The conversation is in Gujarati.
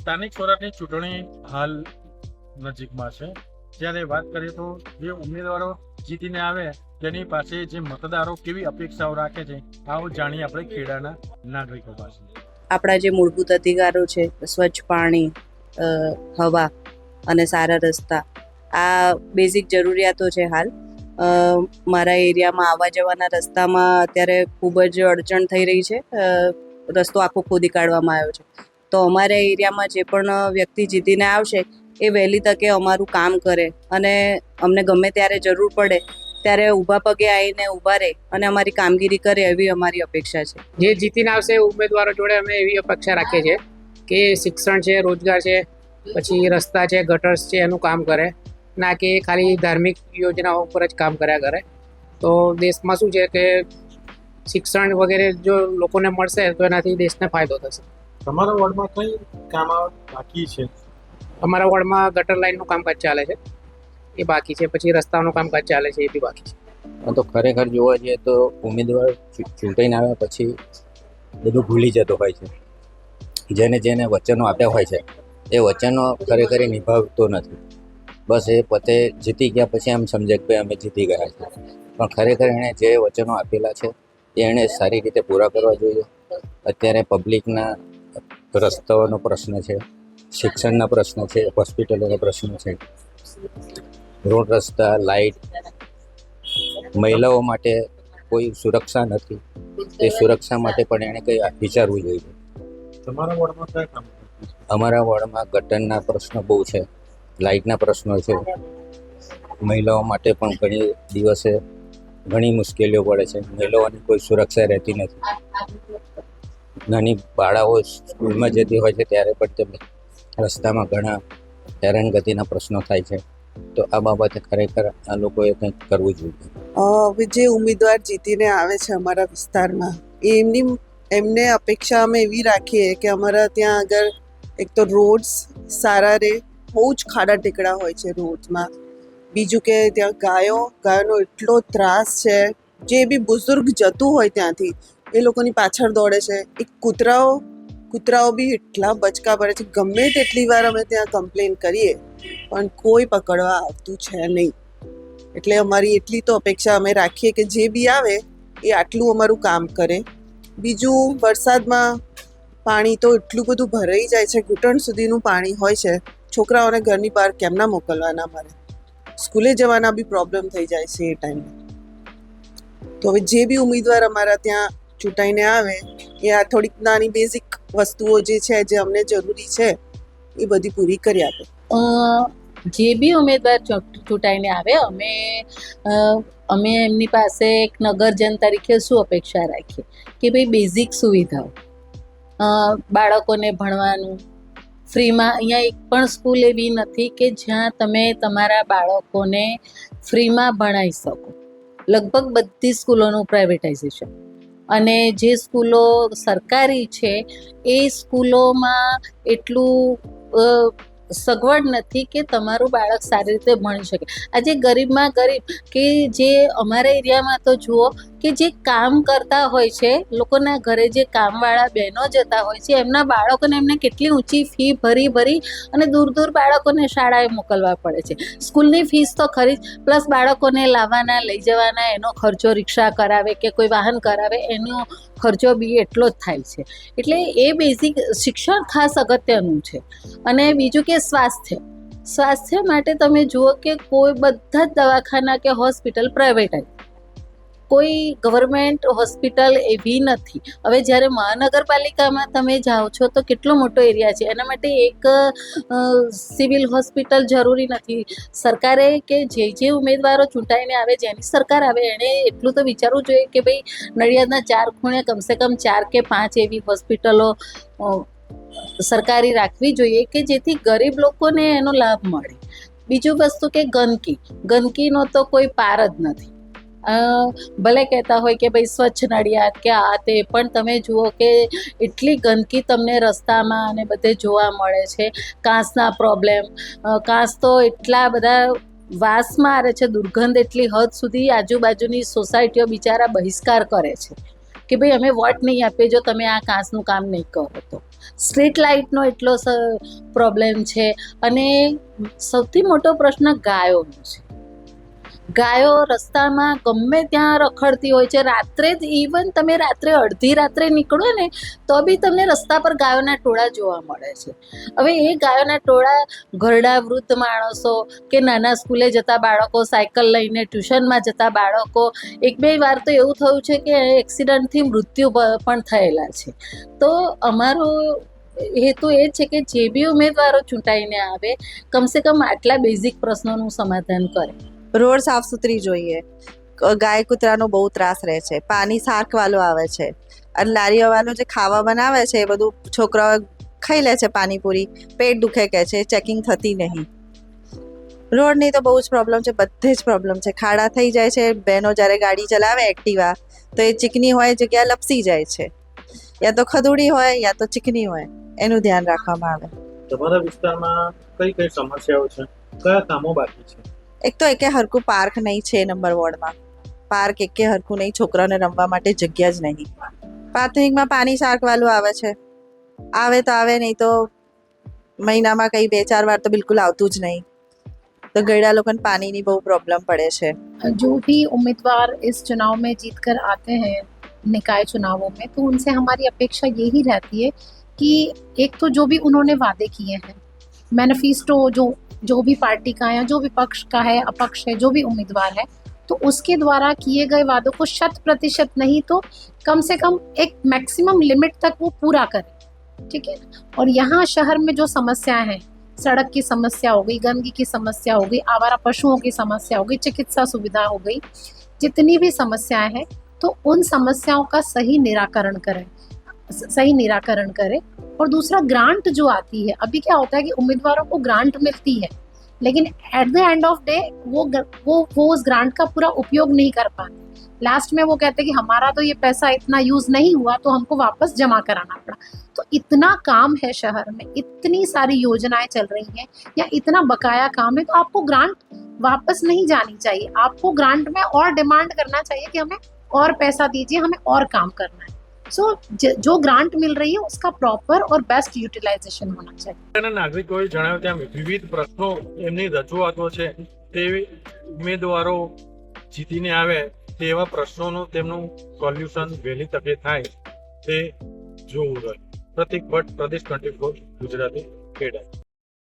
સ્થાનિક સ્વરાજની ચૂંટણી હાલ નજીકમાં છે, જ્યારે વાત કરીએ તો જે ઉમેદવારો જીતીને આવે તેની પાસે જે મતદારો કેવી અપેક્ષાઓ રાખે છે, આવો જાણીએ આપણે ખેડાના નાગરિકો પાસે. આપણા જે મૂળભૂત અધિકારો છે, સ્વચ્છ પાણી, હવા અને સારા રસ્તા, આ બેઝિક જરૂરિયાતો છે. હાલ મારા એરિયામાં આવવા જવાના રસ્તામાં અત્યારે ખૂબ જ અડચણ થઈ રહી છે. રસ્તો આખો ખોદી કાઢવામાં આવ્યો છે. તો અમારા એરિયામાં જે પણ વ્યક્તિ જીતીને આવશે એ વહેલી તકે અમારું કામ કરે અને અમને ગમે ત્યારે જરૂર પડે ત્યારે ઊભા પગે આવીને ઊભા રહે અને અમારી કામગીરી કરે, એવી અમારી અપેક્ષા છે. જે જીતીને આવશે ઉમેદવારો જોડે અમે એવી અપેક્ષા રાખીએ છીએ કે શિક્ષણ છે, રોજગાર છે, પછી રસ્તા છે, ગટર્સ છે, એનું કામ કરે, ના કે ખાલી ધાર્મિક યોજનાઓ ઉપર જ કામ કર્યા કરે. તો દેશમાં શું છે કે શિક્ષણ વગેરે જો લોકોને મળશે તો એનાથી દેશને ફાયદો થશે. તમારા વોર્ડમાં કઈ કામ બાકી છે? અમારા વોર્ડમાં ગટર લાઇનનું કામકાજ ચાલે છે, એ બાકી છે. પછી રસ્તાનું કામકાજ ચાલે છે, એ બી બાકી છે. તો ખરેખર જોવા જઈએ તો ઉમેદવાર ચૂંટાઈને આવ્યા પછી બધું ભૂલી જતો હોય છે. જેને વચનો આપ્યા હોય છે એ વચનો ખરેખર નિભાવતો નથી. બસ એ પોતે જીતી ગયા પછી એમ સમજે કે અમે જીતી ગયા છે, પણ ખરેખર એણે જે વચનો આપેલા છે એ એણે સારી રીતે પૂરા કરવા જોઈએ. અત્યારે પબ્લિકના રસ્તાઓનો પ્રશ્ન છે, શિક્ષણના પ્રશ્ન છે, હોસ્પિટલોનો પ્રશ્ન છે, રોડ રસ્તા, લાઇટ, મહિલાઓ માટે કોઈ સુરક્ષા નથી. તે સુરક્ષા માટે પણ એણે કંઈ વિચારવું જોઈએ. તમારા વોર્ડમાં કયા કામ? અમારા વોર્ડમાં ગટરના પ્રશ્નો બહુ છે, લાઇટના પ્રશ્નો છે. મહિલાઓ માટે પણ ઘણી મુશ્કેલીઓ પડે છે. મહિલાઓની કોઈ સુરક્ષા રહેતી નથી. નાની બાળાઓ સ્કૂલમાં જતી હોય છે ત્યારે પણ તેમને રસ્તામાં ઘણા હેરાનગતિના પ્રશ્નો થાય છે. તો આ બાબતે ખરેખર આ લોકોએ કંઈક કરવું જોઈએ. હવે જે ઉમેદવાર જીતીને આવે છે અમારા વિસ્તારમાં, એમને અપેક્ષા અમે એવી રાખીએ કે અમારા ત્યાં આગળ એક તો રોડ્સ સારા રહે, બહુ જ ખાડા ટેકડા હોય છે રોડ્સમાં. બીજું કે ત્યાં ગાયોનો એટલો ત્રાસ છે. જે બી બુઝુર્ગ જતું હોય ત્યાંથી એ લોકોની પાછળ દોડે છે. એક કૂતરાઓ બી એટલા બચકા પડે છે. ગમે તેટલી વાર અમે ત્યાં કમ્પ્લેન કરીએ પણ કોઈ પકડવા આવતું છે નહીં. એટલે અમારી એટલી તો અપેક્ષા અમે રાખીએ કે જે બી આવે એ આટલું અમારું કામ કરે. બીજું, વરસાદમાં પાણી તો એટલું બધું ભરાઈ જાય છે, ઘૂંટણ સુધીનું પાણી હોય છે. છોકરાઓને ઘરની બહાર કેમના મોકલવાના, મારે સ્કૂલે જવાના બી પ્રોબ્લેમ થઈ જાય છે એ ટાઈમે. તો હવે જે બી ઉમેદવાર અમારા ત્યાં ચૂંટાઈને આવે એ આ થોડીક નાની બેઝિક વસ્તુઓ જે છે, જે અમને જરૂરી છે, એ બધી પૂરી કરી આપે. જે બી ઉમેદવાર ચૂંટાઈને આવે અમે એમની પાસે એક નગરજન તરીકે શું અપેક્ષા રાખીએ કે ભાઈ બેઝિક સુવિધાઓ, બાળકોને ભણવાનું ફ્રીમાં. અહીંયા એક પણ સ્કૂલ એવી નથી કે જ્યાં તમે તમારા બાળકોને ફ્રીમાં ભણાવી શકો. લગભગ બધી સ્કૂલોનું પ્રાઇવેટાઇઝેશન, અને જે સ્કૂલો સરકારી છે એ સ્કૂલોમાં એટલું સગવડ નથી કે તમારું બાળક સારી રીતે ભણી શકે. આજે ગરીબમાં ગરીબ કે જે અમારા એરિયામાં તો જુઓ કે જે કામ કરતા હોય છે, લોકોના ઘરે જે કામવાળા બહેનો જતા હોય છે, એમના બાળકોને એમને કેટલી ઊંચી ફી ભરી અને દૂર બાળકોને શાળાએ મોકલવા પડે છે. સ્કૂલની ફીસ તો ખરી જ, પ્લસ બાળકોને લાવવાના, લઈ જવાના, એનો ખર્ચો રિક્ષા કરાવે કે કોઈ વાહન કરાવે, એનો ખર્ચો બી એટલો જ થાય છે. એટલે એ બેઝિક શિક્ષણ ખાસ અગત્યનું છે. અને બીજું કે સ્વાસ્થ્ય માટે તમે જુઓ કે કોઈ બધા જ દવાખાના કે હોસ્પિટલ પ્રાઇવેટાઇઝ, કોઈ ગવર્મેન્ટ હોસ્પિટલ એવી નથી. હવે જ્યારે મહાનગરપાલિકામાં તમે જાઓ છો તો કેટલો મોટો એરિયા છે, એના માટે એક સિવિલ હોસ્પિટલ જરૂરી નથી. સરકારે કે જે ઉમેદવારો ચૂંટાઈને આવે, જેની સરકાર આવે, એણે એટલું તો વિચારવું જોઈએ કે ભાઈ નડિયાદના 4 ખૂણે કમસે કમ 4 કે 5 એવી હોસ્પિટલો સરકારી રાખવી જોઈએ કે જેથી ગરીબ લોકોને એનો લાભ મળે. બીજું વસ્તુ કે ગંદકીનો તો કોઈ પાર જ નથી. ભલે કહેતા હોય કે ભાઈ સ્વચ્છ નડિયાદ કે આ તે, પણ તમે જુઓ કે એટલી ગંદકી તમને રસ્તામાં અને બધે જોવા મળે છે. કાંસના પ્રોબ્લેમ, કાંસ તો એટલા બધા વાસ મારે છે, દુર્ગંધ એટલી હદ સુધી, આજુબાજુની સોસાયટીઓ બિચારા બહિષ્કાર કરે છે. કે ભાઈ અમે વોટ નહીં આપીએ જો તમે આ કાંસનું કામ નહીં કરો તો. સ્ટ્રીટ લાઇટનો એટલો પ્રોબ્લેમ છે. અને સૌથી મોટો પ્રશ્ન ગાયોનો છે. ગાયો રસ્તામાં ગમે ત્યાં રખડતી હોય છે. રાત્રે જ ઇવન તમે રાત્રે અડધી રાત્રે નીકળો ને તો બી તમને રસ્તા પર ગાયોના ટોળા જોવા મળે છે. હવે એ ગાયોના ટોળા ઘરડા વૃદ્ધ માણસો કે નાના સ્કૂલે જતા બાળકો, સાયકલ લઈને ટ્યુશનમાં જતા બાળકો, એક બે વાર તો એવું થયું છે કે એક્સિડન્ટથી મૃત્યુ પણ થયેલા છે. તો અમારો હેતુ એ છે કે જે બી ઉમેદવારો ચૂંટાઈને આવે કમસે કમ આટલા બેઝિક પ્રશ્નોનું સમાધાન કરે. રોડ સાફ સુથરી જોઈએ. ગાય કૂતરાનો બહુ ત્રાસ રહે છે. પાણી સાર્કવાળું આવે છે અને લારીઓવાળો જે ખાવા બનાવે છે એ બધું છોકરાઓ ખાઈ લે છે પાણીપુરી, પેટ દુખે કહે છે, ચેકિંગ થતી નહીં. રોડની તો બહુ જ પ્રોબ્લેમ છે, બધે જ પ્રોબ્લેમ છે. ખાડા થઈ જાય છે. બહેનો જ્યારે ગાડી ચલાવે એક્ટિવા તો એ ચીકણી હોય જગ્યા લપસી જાય છે. યા તો ખદુડી હોય યા તો ચીકણી હોય, એનું ધ્યાન રાખવામાં આવે. તમારા વિસ્તારમાં કઈ કઈ સમસ્યાઓ છે, કયા કામો બાકી છે? એક તો એકે હરખું પાર્ક નહીં છે નંબર વોર્ડમાં. પાર્ક એકે હરખું નહીં, છોકરાઓને રમવા માટે જગ્યા જ નહીં. પ્રાથમિકમાં પાણી શાકવાળું આવે છે, આવે તો આવે, નહીં તો મહિનામાં કંઈ 2-4 વાર તો બિલકુલ આવતું જ નહીં. તો ગયડા લોકોને પાણીની બહુ પ્રોબ્લેમ પડે છે. जो भी उम्मीदवार इस चुनाव में जीत कर आते हैं निकाय चुनावों में, तो उनसे हमारी अपेक्षा यही रहती है कि एक तो जो भी उन्होंने वादे किए हैं, मैनिफेस्टो जो भी पार्टी का है, जो भी पक्ष का है, अपक्ष है, जो भी उम्मीदवार है, तो उसके द्वारा किए गए वादों को 100% नहीं तो कम से कम एक मैक्सिमम लिमिट तक वो पूरा करें. ठीक है. और यहाँ शहर में जो समस्याएं हैं, सड़क की समस्या हो गई, गंदगी की समस्या हो गई, आवारा पशुओं की समस्या हो गई, चिकित्सा सुविधा हो गई, जितनी भी समस्याएं हैं तो उन समस्याओं का सही निराकरण करें. और दूसरा, ग्रांट जो आती है, अभी क्या होता है कि उम्मीदवारों को ग्रांट मिलती है लेकिन at the end of day वो उस ग्रांट का पूरा उपयोग नहीं कर पाते. लास्ट में वो कहते हैं कि हमारा तो ये पैसा इतना यूज नहीं हुआ तो हमको वापस जमा कराना पड़ा. तो इतना काम है शहर में, इतनी सारी योजनाएं चल रही हैं या इतना बकाया काम है, तो आपको ग्रांट वापस नहीं जानी चाहिए. आपको ग्रांट में और डिमांड करना चाहिए कि हमें और पैसा दीजिए, हमें और काम करना है. सो जो ग्रांट मिल रही है उसका प्रॉपर और बेस्ट यूटिलाइजेशन होना चाहिए. નાગરિકોએ જણાવ્યું ત્યાં વિવિધ પ્રશ્નો એમની રજૂઆતો છે તે ઉમેદવારો જીતીને આવે તેવા પ્રશ્નોનું તેમનું સોલ્યુશન વહેલી તકે થાય તે જોવું જોઈએ. પ્રતીક ભટ્ટ, પ્રદેશ 24 ગુજરાતી ખેડા.